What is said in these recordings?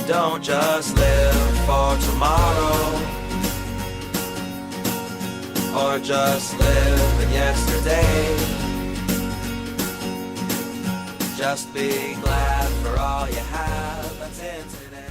Don't just live for tomorrow, or just live in yesterday. Just be glad for all you have that's in today.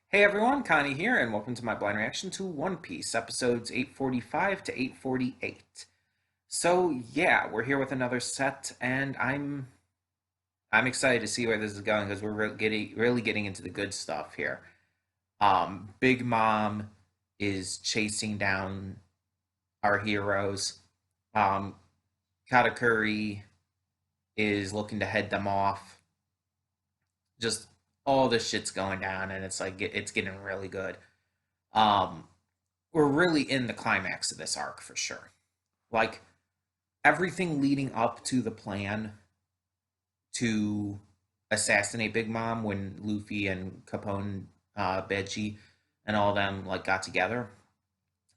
Hey everyone, Connie here, and welcome to my blind reaction to One Piece, episodes 845 to 848. So yeah, we're here with another set, and I'm excited to see where this is going because we're really getting into the good stuff here. Big Mom is chasing down our heroes. Katakuri is looking to head them off. Just all this shit's going down, and it's like it's getting really good. Um, we're really in the climax of this arc for sure. Like everything leading up to the plan to assassinate Big Mom when Luffy and Capone, Beji, and all of them like got together.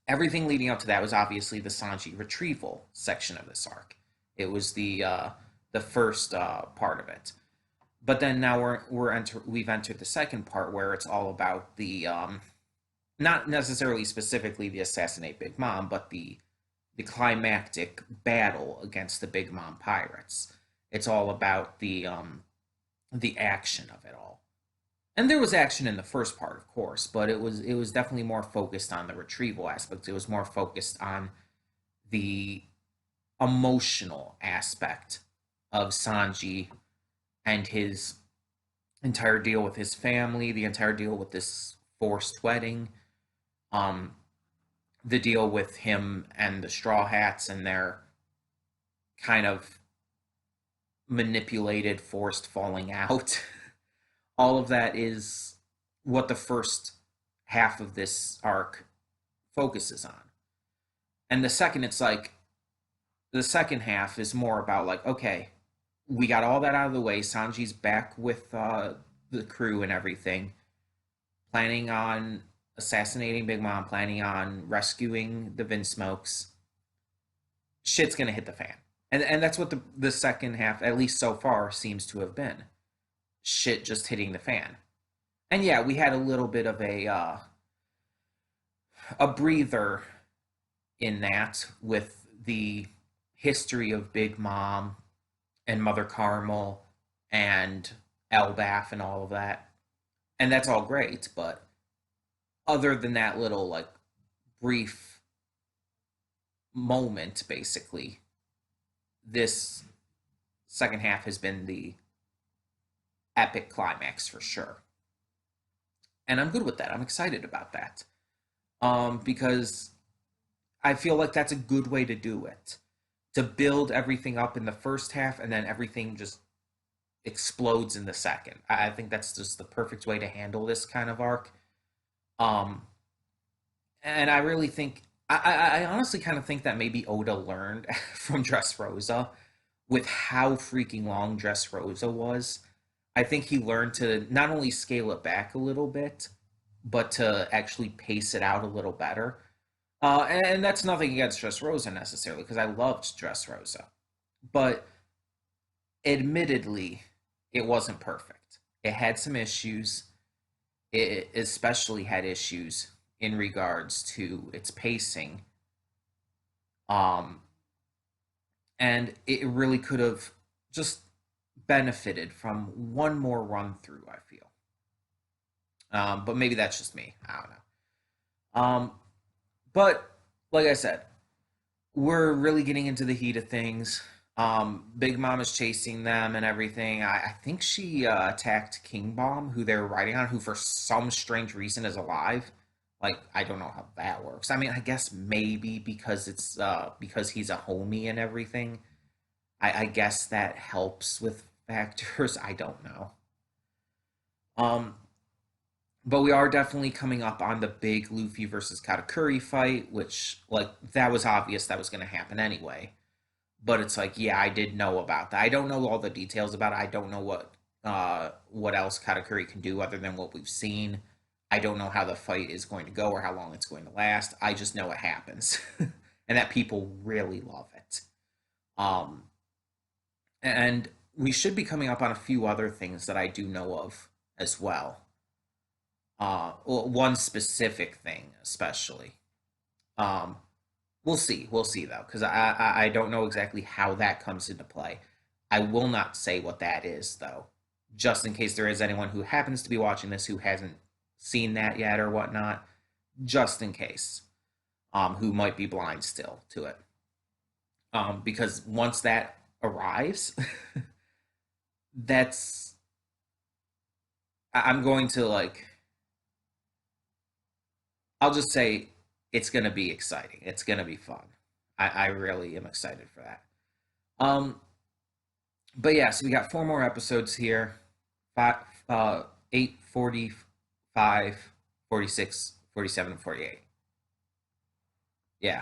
Everything leading up to that was obviously the Sanji retrieval section of this arc. It was the first part of it. But then now we've entered the second part where it's all about the not necessarily specifically the assassinate Big Mom, but the climactic battle against the Big Mom pirates. It's all about the action of it all. And there was action in the first part, of course, but it was definitely more focused on the retrieval aspect. It was more focused on the emotional aspect of Sanji and his entire deal with his family, the entire deal with this forced wedding, um, the deal with him and the Straw Hats and their kind of manipulated, forced falling out. All of that is what the first half of this arc focuses on. And the second half is more about like, okay, we got all that out of the way. Sanji's back with the crew and everything, planning on assassinating Big Mom, planning on rescuing the Vinsmokes. Shit's gonna hit the fan, and that's what the second half, at least so far, seems to have been. Shit just hitting the fan, and yeah, we had a little bit of a breather in that with the history of Big Mom and Mother Carmel and Elbaf and all of that. And that's all great, but other than that little like brief moment, basically, this second half has been the epic climax for sure. And I'm good with that. I'm excited about that. Because I feel like that's a good way to do it. To build everything up in the first half and then everything just explodes in the second. I think that's just the perfect way to handle this kind of arc. Um, and I really think, I honestly kind of think that maybe Oda learned from Dressrosa with how freaking long Dressrosa was. I think he learned to not only scale it back a little bit, but to actually pace it out a little better. And that's nothing against Dressrosa necessarily, because I loved Dressrosa. But admittedly, it wasn't perfect. It had some issues. It especially had issues in regards to its pacing. Um, and it really could have just benefited from one more run through, I feel. But maybe that's just me. I don't know. But like I said, we're really getting into the heat of things. Big Mom is chasing them and everything. I think she attacked King Bomb, who they were riding on, who for some strange reason is alive. Like I don't know how that works. I mean, I guess maybe because it's because he's a homie and everything. I guess that helps with factors. I don't know. Um, but we are definitely coming up on the big Luffy versus Katakuri fight, which like that was obvious that was going to happen anyway. But it's like, yeah, I did know about that. I don't know all the details about it. I don't know what else Katakuri can do other than what we've seen. I don't know how the fight is going to go or how long it's going to last. I just know it happens, and that people really love it. Um, and we should be coming up on a few other things that I do know of as well. one specific thing, especially. Um, we'll see though, because I don't know exactly how that comes into play. I will not say what that is though, just in case there is anyone who happens to be watching this who hasn't seen that yet or whatnot, just in case, who might be blind still to it. Because once that arrives, that's I'm going to like I'll just say it's going to be exciting. It's going to be fun. I really am excited for that. Um, but yeah, so we got four more episodes here. Five, 845, 46, 47, and 48. Yeah.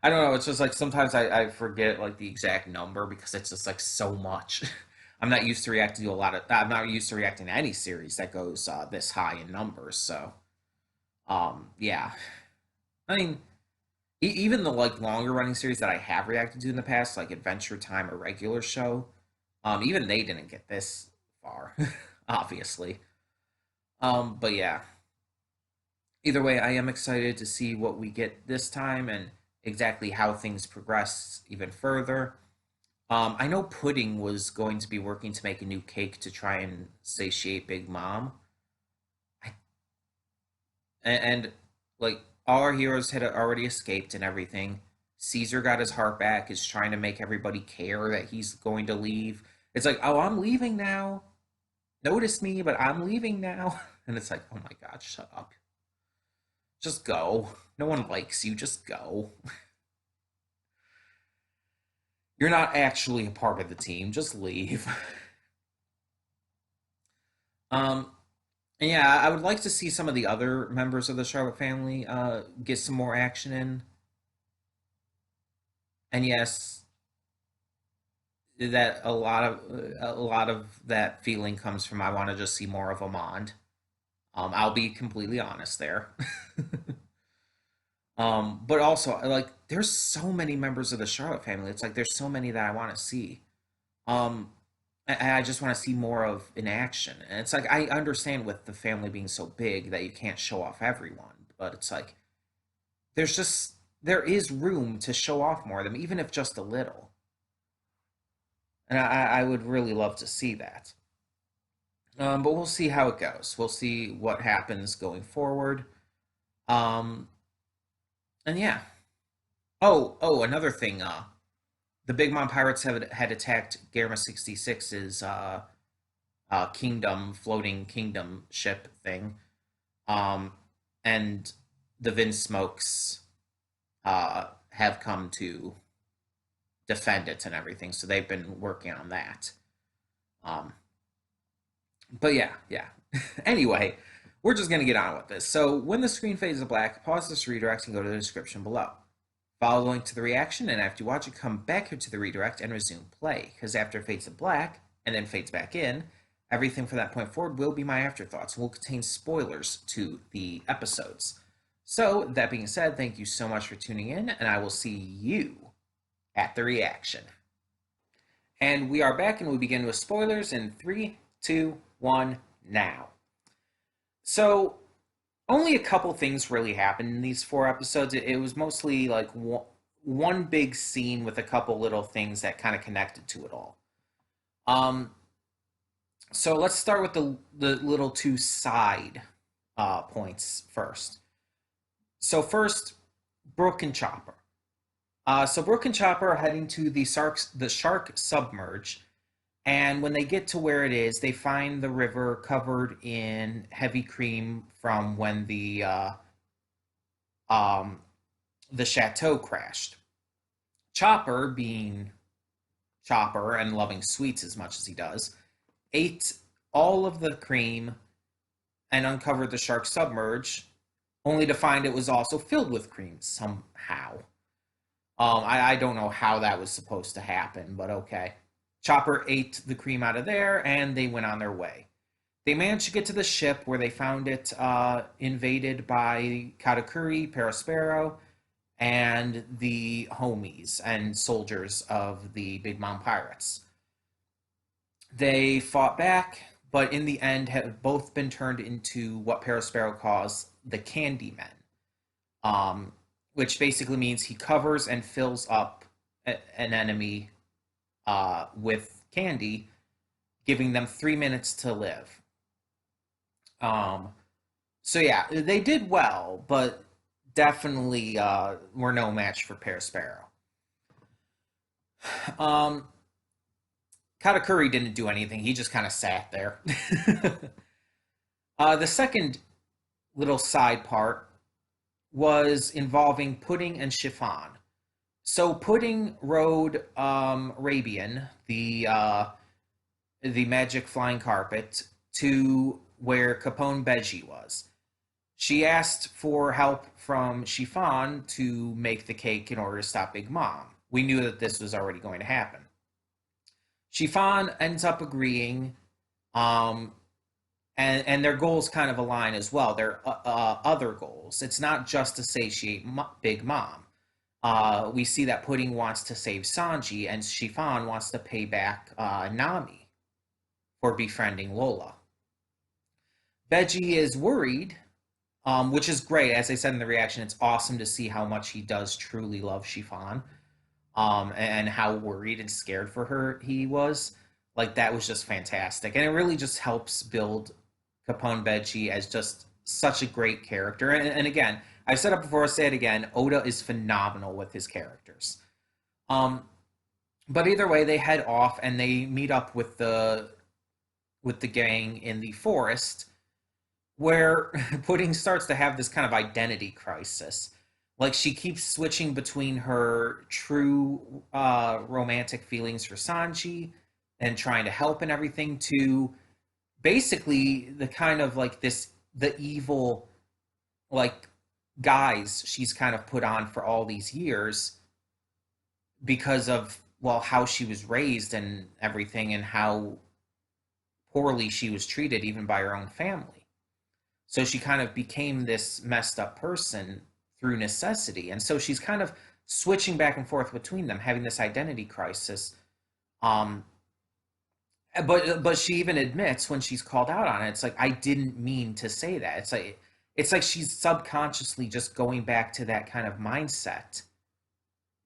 I don't know. It's just like sometimes I forget like the exact number because it's just like so much. I'm not used to reacting to a lot of. I'm not used to reacting to any series that goes this high in numbers. So, yeah. I mean, even the like longer running series that I have reacted to in the past, like Adventure Time or Regular Show, even they didn't get this far, obviously. But yeah, either way, I am excited to see what we get this time and exactly how things progress even further. I know Pudding was going to be working to make a new cake to try and satiate Big Mom. I, and like all our heroes had already escaped and everything. Caesar got his heart back, is trying to make everybody care that he's going to leave. It's like, oh, I'm leaving now. Notice me, but I'm leaving now. And it's like, oh my God, shut up. Just go. No one likes you. Just go. You're not actually a part of the team. Just leave. Um, and yeah, I would like to see some of the other members of the Charlotte family get some more action in. And yes, that a lot of that feeling comes from I want to just see more of Amand. I'll be completely honest there. But also like there's so many members of the Charlotte family. It's like there's so many that I want to see. Um, I just want to see more of in action. And it's like I understand with the family being so big that you can't show off everyone, but it's like there's just there is room to show off more of them, even if just a little. And I would really love to see that. But we'll see how it goes. We'll see what happens going forward. Um, and yeah. Another thing. The Big Mom Pirates had attacked Gamma 66's kingdom, floating kingdom ship thing. Um, and the Vince Smokes have come to defend it and everything. So they've been working on that. Um, but yeah, yeah. Anyway, we're just going to get on with this. So when the screen fades to black, pause this redirect and go to the description below. Follow the link to the reaction, and after you watch it, come back here to the redirect and resume play. Because after it fades to black and then fades back in, everything from that point forward will be my afterthoughts and will contain spoilers to the episodes. So, that being said, thank you so much for tuning in, and I will see you at the reaction. And we are back, and we begin with spoilers in 3, 2, 1, now. So, only a couple things really happened in these four episodes. It was mostly like one big scene with a couple little things that kind of connected to it all. Um, so let's start with the little two side points first. So first, Brooke and Chopper. So Brooke and Chopper are heading to the shark submerge, and when they get to where it is, they find the river covered in heavy cream from when um, the chateau crashed. Chopper, being Chopper and loving sweets as much as he does, ate all of the cream and uncovered the shark submerge, only to find it was also filled with cream somehow. I don't know how that was supposed to happen, but okay. Chopper ate the cream out of there, and they went on their way. They managed to get to the ship where they found it invaded by Katakuri, Perospero, and the homies and soldiers of the Big Mom Pirates. They fought back, but in the end have both been turned into what Perospero calls the Candymen, um, which basically means he covers and fills up an enemy with candy, giving them 3 minutes to live. Um, so yeah, they did well, but definitely were no match for Perospero. Um, Katakuri didn't do anything; he just kind of sat there. The second little side part was involving Pudding and Chiffon. So Pudding rode Rabian, the magic flying carpet, to where Capone Beji was. She asked for help from Chiffon to make the cake in order to stop Big Mom. We knew that this was already going to happen. Chiffon ends up agreeing, um, and their goals kind of align as well. Their other goals. It's not just to satiate Big Mom. We see that Pudding wants to save Sanji, and Chiffon wants to pay back Nami for befriending Lola. Beji is worried, which is great. As I said in the reaction, it's awesome to see how much he does truly love Chiffon, and how worried and scared for her he was. Like, that was just fantastic. And it really just helps build Capone Beji as just such a great character. And again, I've said it before, I'll say it again, Oda is phenomenal with his characters. Um, but either way, they head off and they meet up with the gang in the forest, where Pudding starts to have this kind of identity crisis. Like, she keeps switching between her true romantic feelings for Sanji and trying to help and everything, to basically the kind of like this the evil, like, guise she's kind of put on for all these years because of, well, how she was raised and everything, and how poorly she was treated even by her own family. So she kind of became this messed up person through necessity. And so she's kind of switching back and forth between them, having this identity crisis. Um, but she even admits when she's called out on it, it's like, I didn't mean to say that. It's like she's subconsciously just going back to that kind of mindset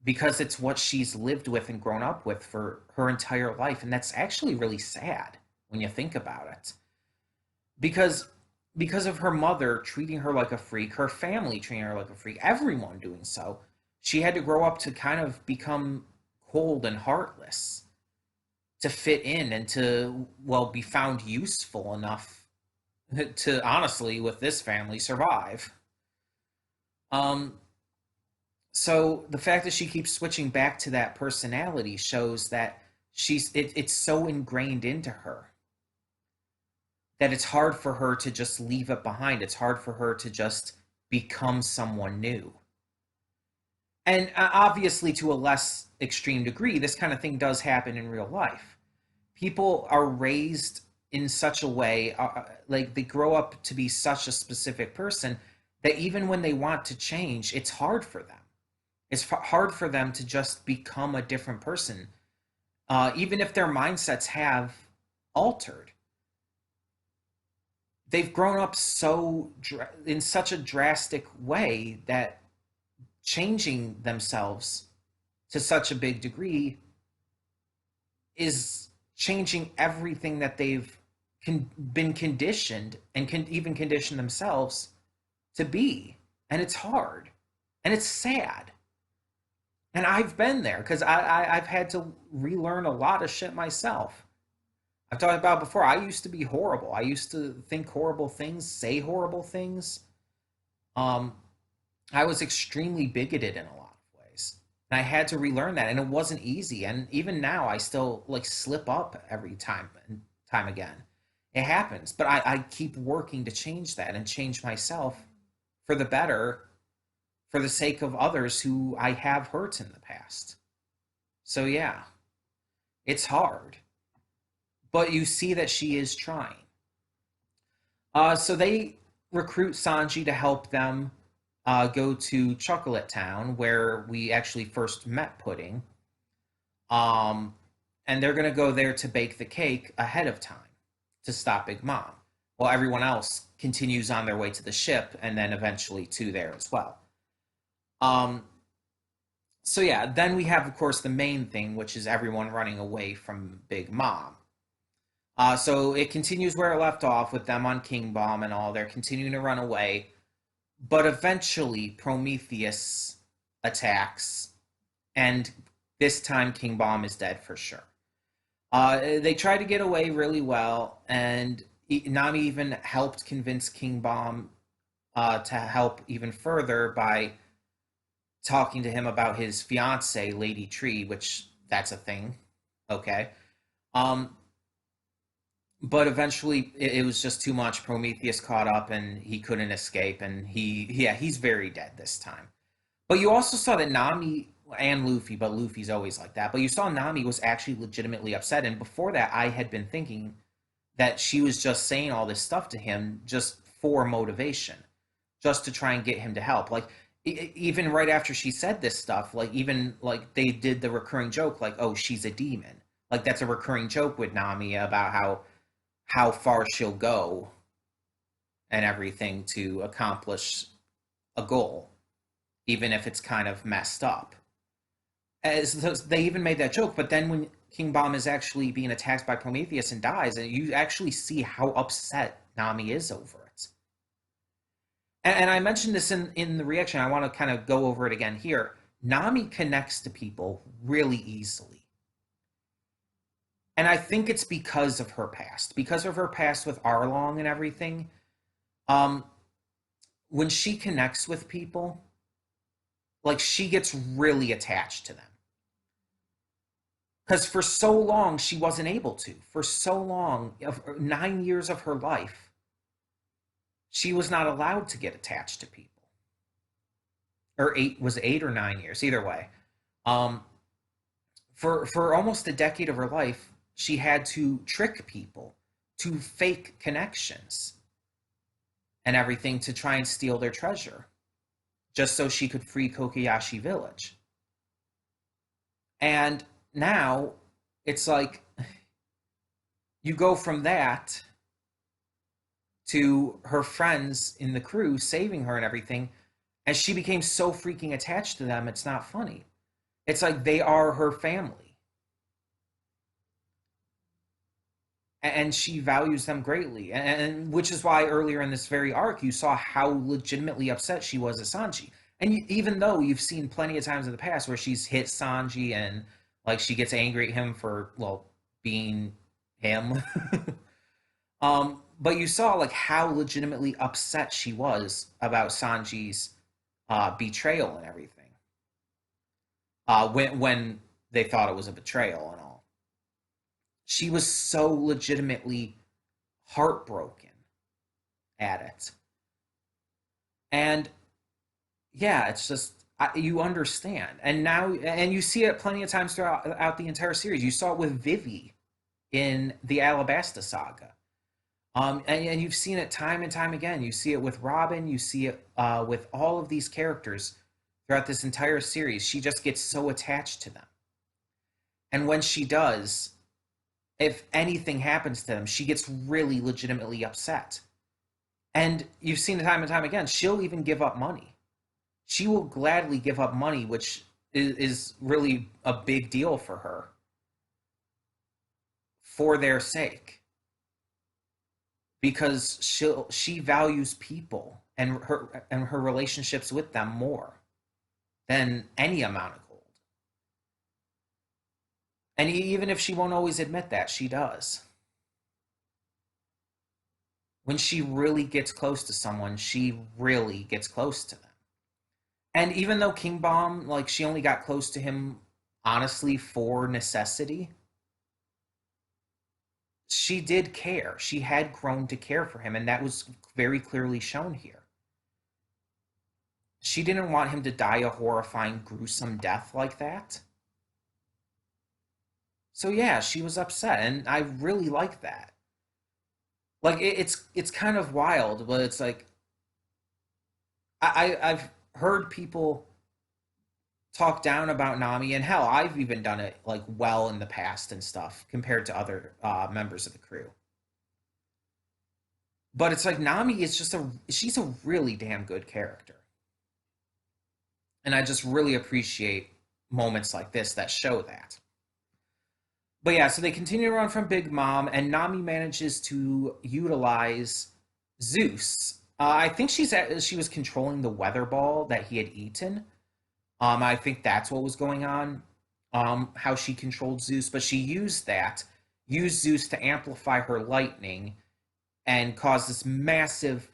because it's what she's lived with and grown up with for her entire life. And that's actually really sad when you think about it. Because because of her mother treating her like a freak, her family treating her like a freak, everyone doing so, she had to grow up to kind of become cold and heartless to fit in and to, well, be found useful enough to, honestly, with this family, survive. Um, so the fact that she keeps switching back to that personality shows that it's so ingrained into her that it's hard for her to just leave it behind. It's hard for her to just become someone new. And obviously, to a less extreme degree, this kind of thing does happen in real life. People are raised in such a way, like they grow up to be such a specific person, that even when they want to change, it's hard for them. It's hard for them to just become a different person, even if their mindsets have altered. They've grown up in such a drastic way that changing themselves to such a big degree is changing everything that they've been conditioned and can even condition themselves to be. And it's hard and it's sad. And I've been there because I've had to relearn a lot of shit myself. I've talked about before, I used to be horrible. I used to think horrible things, say horrible things. Um, I was extremely bigoted in a lot of ways. And I had to relearn that, and it wasn't easy. And even now, I still like slip up every time and time again. It happens, but I keep working to change that and change myself for the better, for the sake of others who I have hurt in the past. So yeah, it's hard, but you see that she is trying. So they recruit Sanji to help them go to Chocolate Town, where we actually first met Pudding. Um, and they're going to go there to bake the cake ahead of time to stop Big Mom, while everyone else continues on their way to the ship and then eventually to there as well. Um, so yeah, then we have, of course, the main thing, which is everyone running away from Big Mom. So it continues where it left off with them on King Bomb and all. They're continuing to run away, but eventually Prometheus attacks, and this time King Bomb is dead for sure. They try to get away really well, and Nami even helped convince King Bomb to help even further by talking to him about his fiance, Lady Tree, which that's a thing. Okay. Um, but eventually it was just too much. Prometheus caught up and he couldn't escape, and he's very dead this time. But you also saw that Nami and Luffy, but Luffy's always like that. But you saw Nami was actually legitimately upset, and before that, I had been thinking that she was just saying all this stuff to him just for motivation, just to try and get him to help. Like even right after she said this stuff, like even like they did the recurring joke, like, oh, she's a demon. Like that's a recurring joke with Nami about how far she'll go and everything to accomplish a goal, even if it's kind of messed up. As they even made that joke, but then when King Bomb is actually being attacked by Prometheus and dies, and you actually see how upset Nami is over it. And I mentioned this in the reaction. I want to kind of go over it again here. Nami connects to people really easily. And I think it's because of her past with Arlong and everything. When she connects with people, like she gets really attached to them. Because for so long, she wasn't able to. For so long, 9 years of her life, she was not allowed to get attached to people. Or 8 or 9 years, either way. For almost a decade of her life, she had to trick people to fake connections and everything to try and steal their treasure, just so she could free Kokoyashi Village. And now it's like you go from that to her friends in the crew saving her and everything, and she became so freaking attached to them, it's not funny. It's like they are her family. And she values them greatly. And which is why earlier in this very arc, you saw how legitimately upset she was at Sanji. And even though you've seen plenty of times in the past where she's hit Sanji and like she gets angry at him for, well, being him. But you saw like how legitimately upset she was about Sanji's betrayal and everything. When they thought it was a betrayal and all. She was so legitimately heartbroken at it. And yeah, it's just you understand, and now and you see it plenty of times throughout the entire series. You saw it with Vivi in the Alabasta saga, and you've seen it time and time again. You see it with Robin. You see it with all of these characters throughout this entire series. She just gets so attached to them, and when she does, if anything happens to them, she gets really legitimately upset. And you've seen it time and time again. She'll even give up money. She will gladly give up money, which is really a big deal for her, for their sake. Because she values people and her relationships with them more than any amount of gold. And even if she won't always admit that, she does. When she really gets close to someone, she really gets close to them. And even though King Bomb, like, she only got close to him, honestly, for necessity, she did care. She had grown to care for him, and that was very clearly shown here. She didn't want him to die a horrifying, gruesome death like that. So yeah, she was upset, and I really like that. Like, it's kind of wild, but it's like I've heard people talk down about Nami, and hell, I've even done it like well in the past and stuff compared to other members of the crew. But it's like Nami is she's a really damn good character. And I just really appreciate moments like this that show that. But yeah, so they continue to run from Big Mom, and Nami manages to utilize Zeus. I think she was controlling the weather ball that he had eaten. I think that's what was going on. How she controlled Zeus, but she used Zeus to amplify her lightning and cause this massive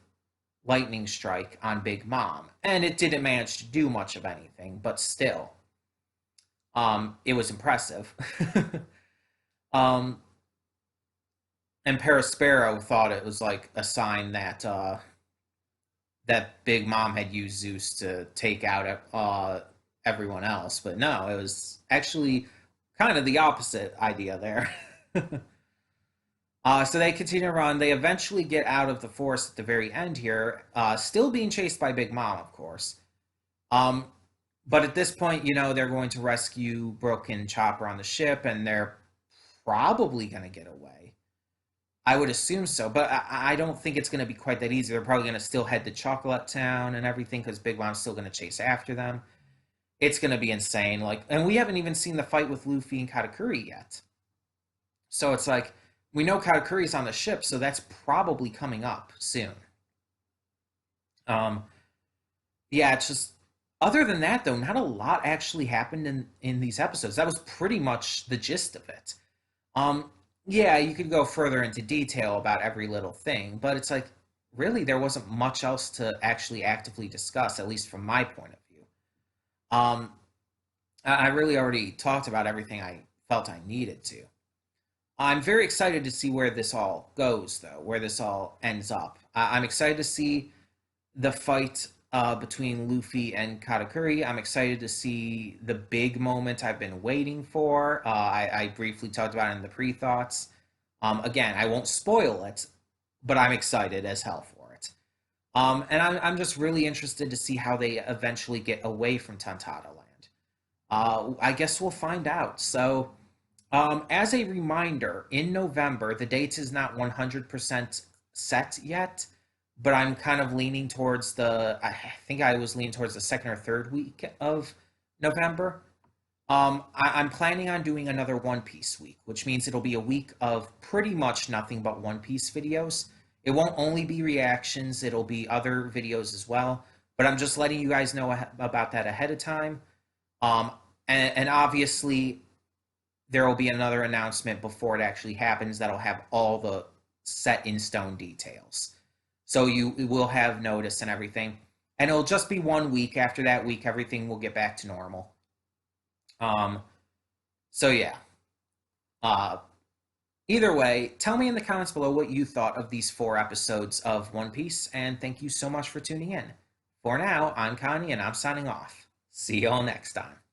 lightning strike on Big Mom. And it didn't manage to do much of anything, but still, it was impressive. um, and Perispero thought it was like a sign that that Big Mom had used Zeus to take out everyone else, but no, it was actually kind of the opposite idea there. So they continue to run. They eventually get out of the forest at the very end here, still being chased by Big Mom, of course. Um, but at this point, they're going to rescue Brooke and Chopper on the ship, and they're probably going to get away. I would assume so, but I don't think it's going to be quite that easy. They're probably going to still head to Chocolate Town and everything because Big Mom's still going to chase after them. It's going to be insane. And we haven't even seen the fight with Luffy and Katakuri yet. So it's like, we know Katakuri's on the ship, so that's probably coming up soon. Um, yeah, it's just other than that though, not a lot actually happened in these episodes. That was pretty much the gist of it. Um, yeah, you could go further into detail about every little thing, but it's like really there wasn't much else to actually actively discuss, at least from my point of view. Um, I really already talked about everything I felt I needed to. I'm very excited to see where this all goes, though, where this all ends up. I'm excited to see the fight between Luffy and Katakuri. I'm excited to see the big moment I've been waiting for. I briefly talked about it in the pre-thoughts. Again, I won't spoil it, but I'm excited as hell for it. And I'm just really interested to see how they eventually get away from Tantata Land. I guess we'll find out. So, as a reminder, in November, the date is not 100% set yet, but I'm kind of leaning towards I think I was leaning towards the second or third week of November. I'm planning on doing another One Piece week, which means it'll be a week of pretty much nothing but One Piece videos. It won't only be reactions, it'll be other videos as well, but I'm just letting you guys know about that ahead of time. Um, and obviously, there will be another announcement before it actually happens that'll have all the set in stone details. So you will have notice and everything. And it'll just be 1 week. After that week, everything will get back to normal. Um, so yeah. Uh, Either way, tell me in the comments below what you thought of these 4 episodes of One Piece, and thank you so much for tuning in. For now, I'm Connie, and I'm signing off. See y'all next time.